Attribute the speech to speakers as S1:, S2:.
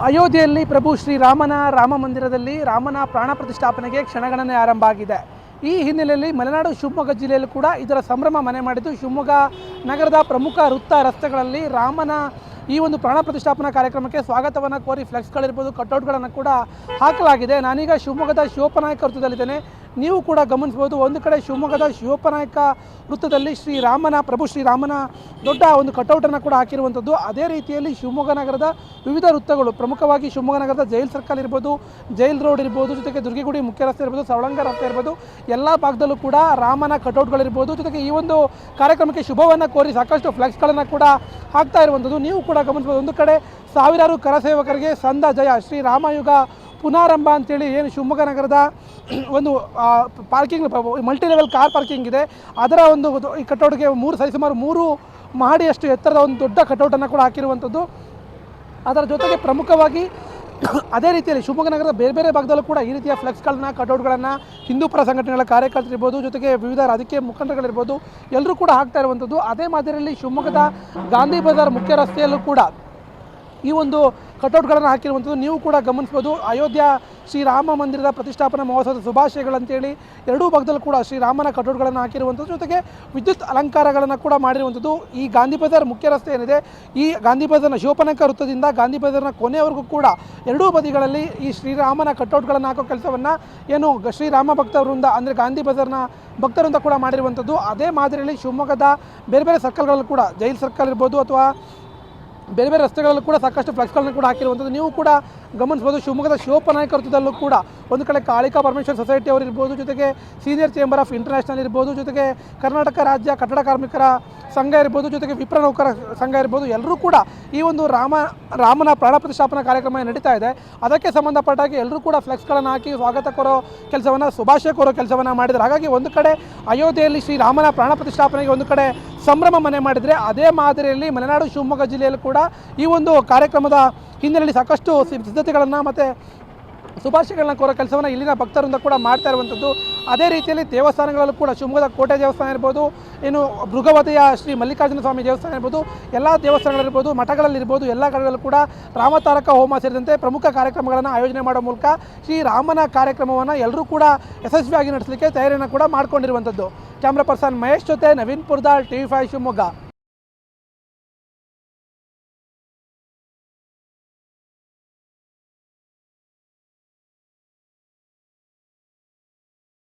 S1: ಅಯೋಧ್ಯೆಯಲ್ಲಿ ಪ್ರಭು ಶ್ರೀರಾಮನ ರಾಮ ಮಂದಿರದಲ್ಲಿ ರಾಮನ ಪ್ರಾಣ ಪ್ರತಿಷ್ಠಾಪನೆಗೆ ಕ್ಷಣಗಣನೆ ಆರಂಭ ಆಗಿದೆ. ಈ ಹಿನ್ನೆಲೆಯಲ್ಲಿ ಮಲೆನಾಡು ಶಿವಮೊಗ್ಗ ಜಿಲ್ಲೆಯಲ್ಲೂ ಕೂಡ ಇದರ ಸಂಭ್ರಮ ಮನೆ ಮಾಡಿದ್ದು. ಶಿವಮೊಗ್ಗ ನಗರದ ಪ್ರಮುಖ ರಸ್ತೆಗಳಲ್ಲಿ ರಾಮನ ಈ ಒಂದು ಪ್ರಾಣ ಪ್ರತಿಷ್ಠಾಪನಾ ಕಾರ್ಯಕ್ರಮಕ್ಕೆ ಸ್ವಾಗತವನ್ನು ಕೋರಿ ಫ್ಲೆಕ್ಸ್ಗಳಿರ್ಬೋದು, ಕಟೌಟ್ಗಳನ್ನು ಕೂಡ ಹಾಕಲಾಗಿದೆ. ನಾನೀಗ ಶಿವಮೊಗ್ಗದ ಶಿವಪ್ಪನಾಯಕ ವೃತ್ತದಲ್ಲಿದ್ದೇನೆ. ನೀವು ಕೂಡ ಗಮನಿಸ್ಬೋದು, ಒಂದು ಕಡೆ ಶಿವಮೊಗ್ಗದ ಶಿವಪ್ಪನಾಯಕ ವೃತ್ತದಲ್ಲಿ ಪ್ರಭು ಶ್ರೀರಾಮನ ದೊಡ್ಡ ಒಂದು ಕಟೌಟನ್ನು ಕೂಡ ಹಾಕಿರುವಂಥದ್ದು. ಅದೇ ರೀತಿಯಲ್ಲಿ ಶಿವಮೊಗ್ಗ ನಗರದ ವಿವಿಧ ವೃತ್ತಗಳು, ಪ್ರಮುಖವಾಗಿ ಶಿವಮೊಗ್ಗ ನಗರದ ಜೈಲ್ ಸರ್ಕಲ್ ಇರ್ಬೋದು, ಜೈಲ್ ರೋಡ್ ಇರ್ಬೋದು, ಜೊತೆಗೆ ದುರ್ಗಿಗುಡಿ ಮುಖ್ಯ ರಸ್ತೆ ಇರ್ಬೋದು, ಸವಳಂಗ ರಸ್ತೆ ಇರ್ಬೋದು, ಎಲ್ಲ ಭಾಗದಲ್ಲೂ ಕೂಡ ರಾಮನ ಕಟೌಟ್ಗಳಿರ್ಬೋದು. ಜೊತೆಗೆ ಈ ಒಂದು ಕಾರ್ಯಕ್ರಮಕ್ಕೆ ಶುಭವನ್ನು ಕೋರಿ ಸಾಕಷ್ಟು ಫ್ಲೆಕ್ಸ್ಗಳನ್ನು ಕೂಡ ಹಾಕ್ತಾ ಇರುವಂಥದ್ದು ನೀವು ಕೂಡ ಗಮನಿಸ್ಬೋದು. ಒಂದು ಕಡೆ ಸಾವಿರಾರು ಕರಸೇವಕರಿಗೆ ಸಂದ ಜಯ ಶ್ರೀರಾಮಯುಗ ಪುನಾರಂಭ ಅಂತೇಳಿ ಏನು ಶಿವಮೊಗ್ಗ ನಗರದ ಒಂದು parking multi level car parking ಇದೆ, ಅದರ ಒಂದು ಈ ಕಟೌಟ್ಗೆ ಸರಿಸುಮಾರು 3 ಮಹಡಿಯಷ್ಟು ಎತ್ತರದ ಒಂದು ದೊಡ್ಡ ಕಟೌಟನ್ನು ಕೂಡ ಹಾಕಿರುವಂಥದ್ದು. ಅದರ ಜೊತೆಗೆ ಪ್ರಮುಖವಾಗಿ ಅದೇ ರೀತಿಯಲ್ಲಿ ಶಿವಮೊಗ್ಗ ನಗರದ ಬೇರೆ ಬೇರೆ ಭಾಗದಲ್ಲೂ ಕೂಡ ಈ ರೀತಿಯ ಫ್ಲೆಕ್ಸ್ಗಳನ್ನ, ಕಟೌಟ್ಗಳನ್ನು ಹಿಂದೂಪರ ಸಂಘಟನೆಗಳ ಕಾರ್ಯಕರ್ತರಿರ್ಬೋದು, ಜೊತೆಗೆ ವಿವಿಧ ರಾಜಕೀಯ ಮುಖಂಡರುಗಳಿರ್ಬೋದು, ಎಲ್ಲರೂ ಕೂಡ ಹಾಕ್ತಾ ಇರುವಂಥದ್ದು. ಅದೇ ಮಾದರಿಯಲ್ಲಿ ಶಿವಮೊಗ್ಗದ ಗಾಂಧಿ ಬಜಾರ್ ಮುಖ್ಯ ರಸ್ತೆಯಲ್ಲೂ ಕೂಡ ಈ ಒಂದು ಕಟೌಟ್ಗಳನ್ನು ಹಾಕಿರುವಂಥದ್ದು ನೀವು ಕೂಡ ಗಮನಿಸ್ಬೋದು. ಅಯೋಧ್ಯ ಶ್ರೀರಾಮ ಮಂದಿರದ ಪ್ರತಿಷ್ಠಾಪನಾ ಮಹೋತ್ಸವದ ಶುಭಾಶಯಗಳಂತೇಳಿ ಎರಡೂ ಭಾಗದಲ್ಲೂ ಕೂಡ ಶ್ರೀರಾಮನ ಕಟೌಟ್ಗಳನ್ನು ಹಾಕಿರುವಂಥದ್ದು, ಜೊತೆಗೆ ವಿದ್ಯುತ್ ಅಲಂಕಾರಗಳನ್ನು ಕೂಡ ಮಾಡಿರುವಂಥದ್ದು. ಈ ಗಾಂಧಿ ಬಜಾರ್ ಮುಖ್ಯ ರಸ್ತೆ ಏನಿದೆ, ಈ ಗಾಂಧಿ ಬಜಾರ್ನ ಶಿವಪ್ಪನಾಯಕ ವೃತ್ತದಿಂದ ಗಾಂಧಿ ಬಜಾರ್ನ ಕೊನೆಯವರೆಗೂ ಕೂಡ ಎರಡೂ ಬದಿಗಳಲ್ಲಿ ಈ ಶ್ರೀರಾಮನ ಕಟೌಟ್ಗಳನ್ನು ಹಾಕೋ ಕೆಲಸವನ್ನು ಏನು ಶ್ರೀರಾಮ ಭಕ್ತವೃಂದ ಅಂದರೆ ಗಾಂಧಿ ಬಜಾರ್ನ ಭಕ್ತರಿಂದ ಕೂಡ ಮಾಡಿರುವಂಥದ್ದು. ಅದೇ ಮಾದರಿಯಲ್ಲಿ ಶಿವಮೊಗ್ಗದ ಬೇರೆ ಬೇರೆ ಸರ್ಕಲ್ಗಳಲ್ಲೂ ಕೂಡ ಜೈಲ್ ಸರ್ಕಲ್ ಇರ್ಬೋದು ಅಥವಾ ಬೇರೆ ಬೇರೆ ರಸ್ತೆಗಳಲ್ಲೂ ಕೂಡ ಸಾಕಷ್ಟು ಫ್ಲೆಕ್ಸ್ಗಳನ್ನು ಕೂಡ ಹಾಕಿರುವಂಥದ್ದು ನೀವು ಕೂಡ ಗಮನಿಸ್ಬೋದು. ಶಿವಮೊಗ್ಗದ ಶಿವಪ್ಪನಾಯಕ ವೃತ್ತದಲ್ಲೂ ಕೂಡ ಒಂದು ಕಡೆ ಕಾಳಿಕಾ ಪರಮೇಶ್ವರ್ ಸೊಸೈಟಿ ಅವರು ಇರ್ಬೋದು, ಜೊತೆಗೆ ಸೀನಿಯರ್ ಚೇಂಬರ್ ಆಫ್ ಇಂಟರ್ನ್ಯಾಷನಲ್ ಇರ್ಬೋದು, ಜೊತೆಗೆ ಕರ್ನಾಟಕ ರಾಜ್ಯ ಕಟ್ಟಡ ಕಾರ್ಮಿಕರ ಸಂಘ ಇರ್ಬೋದು, ಜೊತೆಗೆ ವಿಪ್ರ ನೌಕರ ಸಂಘ ಇರ್ಬೋದು, ಎಲ್ಲರೂ ಕೂಡ ಈ ಒಂದು ರಾಮನ ಪ್ರಾಣ ಪ್ರತಿಷ್ಠಾಪನಾ ಕಾರ್ಯಕ್ರಮ ನಡೀತಾ ಇದೆ. ಅದಕ್ಕೆ ಸಂಬಂಧಪಟ್ಟಾಗಿ ಎಲ್ಲರೂ ಕೂಡ ಫ್ಲೆಕ್ಸ್ಗಳನ್ನು ಹಾಕಿ ಸ್ವಾಗತ ಕೋರೋ ಕೆಲಸವನ್ನು, ಶುಭಾಶಯ ಕೋರೋ ಕೆಲಸವನ್ನು ಮಾಡಿದ್ದಾರೆ. ಹಾಗಾಗಿ ಒಂದು ಕಡೆ ಅಯೋಧ್ಯೆಯಲ್ಲಿ ಶ್ರೀರಾಮನ ಪ್ರಾಣ ಪ್ರತಿಷ್ಠಾಪನೆಗೆ ಒಂದು ಕಡೆ ಸಂಭ್ರಮ ಮನೆ ಮಾಡಿದರೆ, ಅದೇ ಮಾದರಿಯಲ್ಲಿ ಮಲೆನಾಡು ಶಿವಮೊಗ್ಗ ಜಿಲ್ಲೆಯಲ್ಲೂ ಕೂಡ ಈ ಒಂದು ಕಾರ್ಯಕ್ರಮದ ಹಿನ್ನೆಲೆಯಲ್ಲಿ ಸಾಕಷ್ಟು ಸಿದ್ಧತೆಗಳನ್ನು ಮತ್ತು ಶುಭಾಶಯಗಳನ್ನ ಕೋರೋ ಕೆಲಸವನ್ನು ಇಲ್ಲಿನ ಭಕ್ತರಿಂದ ಕೂಡ ಮಾಡ್ತಾ ಇರುವಂಥದ್ದು. ಅದೇ ರೀತಿಯಲ್ಲಿ ದೇವಸ್ಥಾನಗಳಲ್ಲೂ ಕೂಡ ಶಿವಮೊಗ್ಗದ ಕೋಟೆ ದೇವಸ್ಥಾನ ಇರ್ಬೋದು, ಇನ್ನು ಮೃಗವತೆಯ ಶ್ರೀ ಮಲ್ಲಿಕಾರ್ಜುನ ಸ್ವಾಮಿ ದೇವಸ್ಥಾನ ಇರ್ಬೋದು, ಎಲ್ಲ ದೇವಸ್ಥಾನಗಳಿರ್ಬೋದು, ಮಠಗಳಲ್ಲಿರ್ಬೋದು, ಎಲ್ಲ ಕಡೆಗಳಲ್ಲೂ ಕೂಡ ರಾಮತಾರಕ ಹೋಮ ಸೇರಿದಂತೆ ಪ್ರಮುಖ ಕಾರ್ಯಕ್ರಮಗಳನ್ನು ಆಯೋಜನೆ ಮಾಡೋ ಮೂಲಕ ಶ್ರೀರಾಮನ ಕಾರ್ಯಕ್ರಮವನ್ನು ಎಲ್ಲರೂ ಕೂಡ ಯಶಸ್ವಿಯಾಗಿ ನಡೆಸಲಿಕ್ಕೆ ತಯಾರಿಯನ್ನು ಕೂಡ ಮಾಡ್ಕೊಂಡಿರುವಂಥದ್ದು. ಕ್ಯಾಮ್ರಾ ಪರ್ಸನ್ ಮಹೇಶ್ ಜೊತೆ ನವೀನ್ ಪುರ್ದಾಳ್, TV5 ಶಿವಮೊಗ್ಗ.